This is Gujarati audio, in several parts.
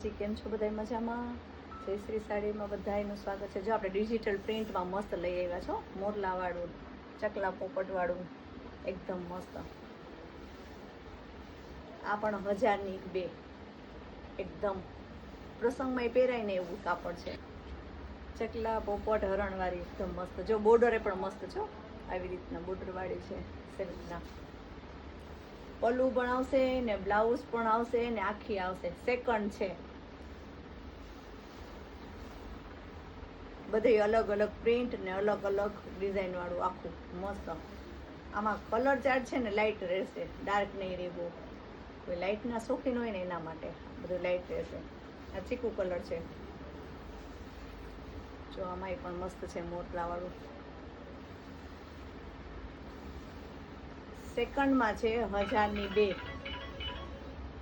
કેમ છો બધા મજામાં? જયશ્રી સાડીમાં બધાનું સ્વાગત છે. જો આપણે ડિજિટલ પ્રિન્ટમાં મસ્ત લઈ આવ્યા છો, મોરલાવાળું, ચકલા પોપટવાળું, એકદમ મસ્ત. આ પણ 1000ની બે, એકદમ પ્રસંગમાં પહેરાય ને એવું કાપડ છે. ચકલા પોપટ હરણવાળી એકદમ મસ્ત. જો બોર્ડરે પણ મસ્ત છો, આવી રીતના બોર્ડરવાળી છે સિલ્કના. પલ્લું પણ આવશે ને બ્લાઉઝ પણ આવશે ને આખી આવશે. સેકન્ડ છે. બધી અલગ અલગ પ્રિન્ટ ને અલગ અલગ ડિઝાઇન વાળું આખું મસ્ત. આમાં કલર ચાર્ટ છે ને લાઇટ રહેશે, ડાર્ક નહીં રહેવો. કોઈ લાઇટના શોખીન હોય ને એના માટે બધું લાઇટ રહેશે. આ ચીકુ કલર છે. જો આમાંય પણ મસ્ત છે મોરલાવાળું. સેકન્ડમાં છે 1000ની બે.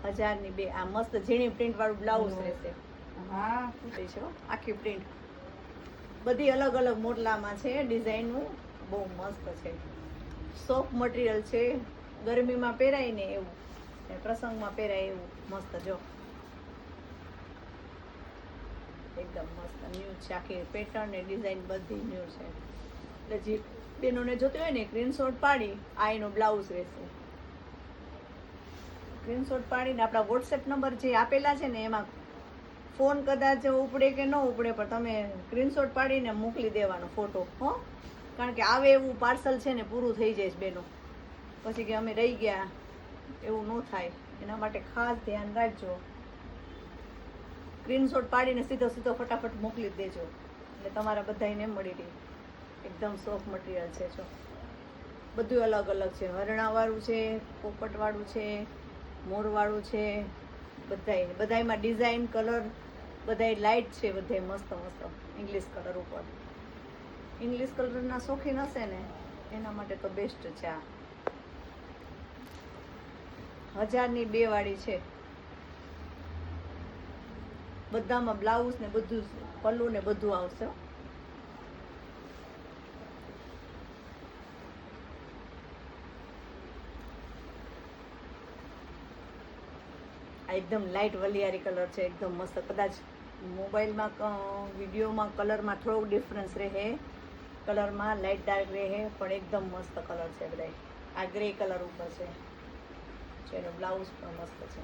1000ની બે. આ મસ્ત ઝીણી પ્રિન્ટ વાળું બ્લાઉઝ રહેશે. હા છે આખી પ્રિન્ટ. બધી અલગ અલગ મોરલામાં છે. ડિઝાઇનનું બહુ મસ્ત છે. સોફ્ટ મટીરિયલ છે, ગરમીમાં પહેરાય ને એવું ને પ્રસંગમાં પહેરાય એવું મસ્ત. જો એકદમ મસ્ત ન્યૂ છે. આખી પેટર્ન ને ડિઝાઇન બધી ન્યૂ છે. એટલે જે બેનોને જોતી હોય ને સ્ક્રીનશોટ પાડી આ એનો બ્લાઉઝ રહેશે. સ્ક્રીનશોટ પાડીને આપણા વોટ્સએપ નંબર જે આપેલા છે ને એમાં ફોન કદાચ ઉપડે કે ન ઉપડે પણ તમે સ્ક્રીનશોટ પાડીને મોકલી દેવાનો ફોટો. હો, કારણ કે આવે એવું પાર્સલ છે ને પૂરું થઈ જાય છે બેનો, પછી કે અમે રહી ગયા એવું ન થાય. એના માટે ખાસ ધ્યાન રાખજો. સ્ક્રીનશોટ પાડીને સીધો સીધો ફટાફટ મોકલી દેજો એટલે તમારા બધાને મળી રહે. એકદમ સોફ્ટ મટીરિયલ છે. જો બધું અલગ અલગ છે. હરણાવાળું છે, પોપટવાળું છે, મોરવાળું છે. બધાયમાં ડિઝાઇન કલર બધાય લાઇટ છે. બધાય મસ્ત મસ્ત ઇંગ્લિશ કલર ઉપર. ઇંગ્લિશ કલરના શોખીન હશે ને એના માટે તો બેસ્ટ છે આ. 1000ની બે વાળી છે. બધામાં બ્લાઉઝ ને બધું પલ્લું ને બધું આવશે. આ એકદમ લાઇટ વલિયારી કલર છે, એકદમ મસ્ત. કદાચ મોબાઈલમાં વિડીયોમાં કલરમાં થોડોક ડિફરન્સ રહે, કલરમાં લાઇટ ડાર્ક રહે, પણ એકદમ મસ્ત કલર છે બધા. આ ગ્રે કલર ઉપર છે જેનો બ્લાઉઝ પણ મસ્ત છે.